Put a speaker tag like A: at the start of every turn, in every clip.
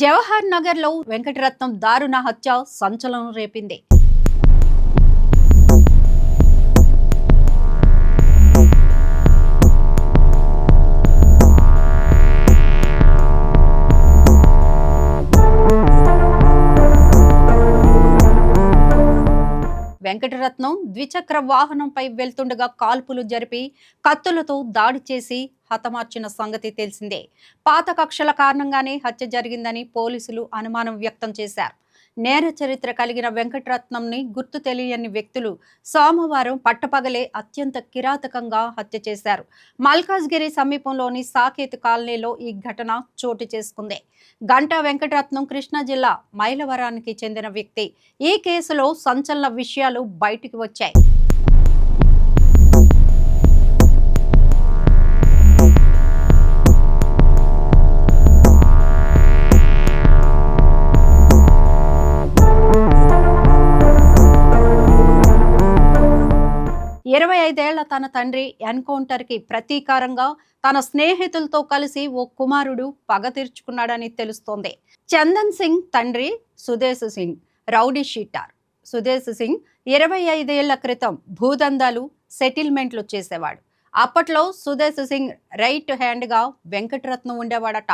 A: జవహర్ నగర్ లో వెంకటరత్నం దారుణ హత్య సంచలనం రేపింది. వెంకటరత్నం ద్విచక్ర వాహనంపై వెళ్తుండగా కాల్పులు జరిపి కత్తులతో దాడి చేసి హతమార్చిన సంగతి తెలిసిందే. పాత కక్షల కారణంగానే హత్య జరిగిందని పోలీసులు అనుమానం వ్యక్తం చేశారు. నేర చరిత్ర కలిగిన వెంకటరత్నంని గుర్తు తెలియని వ్యక్తులు సోమవారం పట్టపగలే అత్యంత కిరాతకంగా హత్య చేశారు. మల్కాజ్గిరి సమీపంలోని సాకేత్ కాలనీలో ఈ ఘటన చోటు చేసుకుంది. గంటా వెంకటరత్నం కృష్ణా జిల్లా మైలవరానికి చెందిన వ్యక్తి. ఈ కేసులో సంచలన విషయాలు బయటికి వచ్చాయి. 25 ఏళ్ల తన తండ్రి ఎన్కౌంటర్ కి ప్రతీకారంగా తన స్నేహితులతో కలిసి ఓ కుమారుడు పగ తీర్చుకున్నాడని తెలుస్తోంది. చందన్ సింగ్ తండ్రి సుదేశ్ సింగ్ రౌడీ షీటర్. సుదేశ్ సింగ్ 25 ఏళ్ల క్రితం భూదందాలు, సెటిల్మెంట్లు చేసేవాడు. అప్పట్లో సుదేశ్ సింగ్ రైట్ హ్యాండ్ గా వెంకటరత్నం ఉండేవాడట.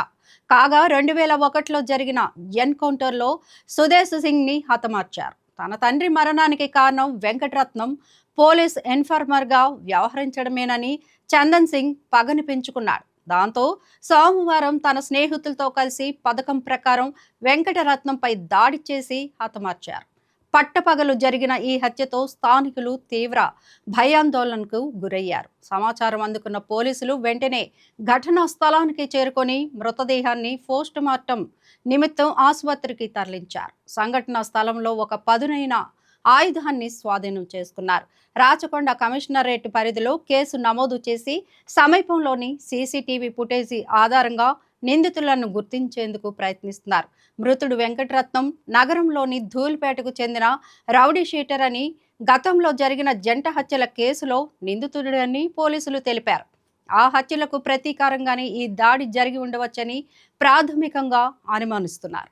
A: కాగా 2001లో జరిగిన ఎన్కౌంటర్లో సుదేశ్ సింగ్ ని హతమార్చారు. తన తండ్రి మరణానికి కారణం వెంకటరత్నం పోలీస్ ఇన్ఫార్మర్ గా వ్యవహరించడమేనని చందన్ సింగ్ పగని పెంచుకున్నాడు. దాంతో సోమవారం తన స్నేహితులతో కలిసి పథకం ప్రకారం వెంకటరత్నంపై దాడి చేసి హతమార్చారు. పట్టపగలు జరిగిన ఈ హత్యతో స్థానికులు తీవ్ర భయాందోళనకు గురయ్యారు. సమాచారం అందుకున్న పోలీసులు వెంటనే ఘటనా స్థలానికి చేరుకొని మృతదేహాన్ని పోస్ట్ మార్టం నిమిత్తం ఆసుపత్రికి తరలించారు. సంఘటనా స్థలంలో ఒక పదునైన ఆయుధాన్ని స్వాధీనం చేసుకున్నారు. రాచకొండ కమిషనరేట్ పరిధిలో కేసు నమోదు చేసి సమీపంలోని సీసీటీవీ ఫుటేజీ ఆధారంగా నిందితులను గుర్తించేందుకు ప్రయత్నిస్తున్నారు. మృతుడు వెంకటరత్నం నగరంలోని ధూల్పేటకు చెందిన రౌడీ షీటర్ అని, గతంలో జరిగిన జంట హత్యల కేసులో నిందితుడని పోలీసులు తెలిపారు. ఆ హత్యలకు ప్రతీకారంగానే ఈ దాడి జరిగి ఉండవచ్చని ప్రాథమికంగా అనుమానిస్తున్నారు.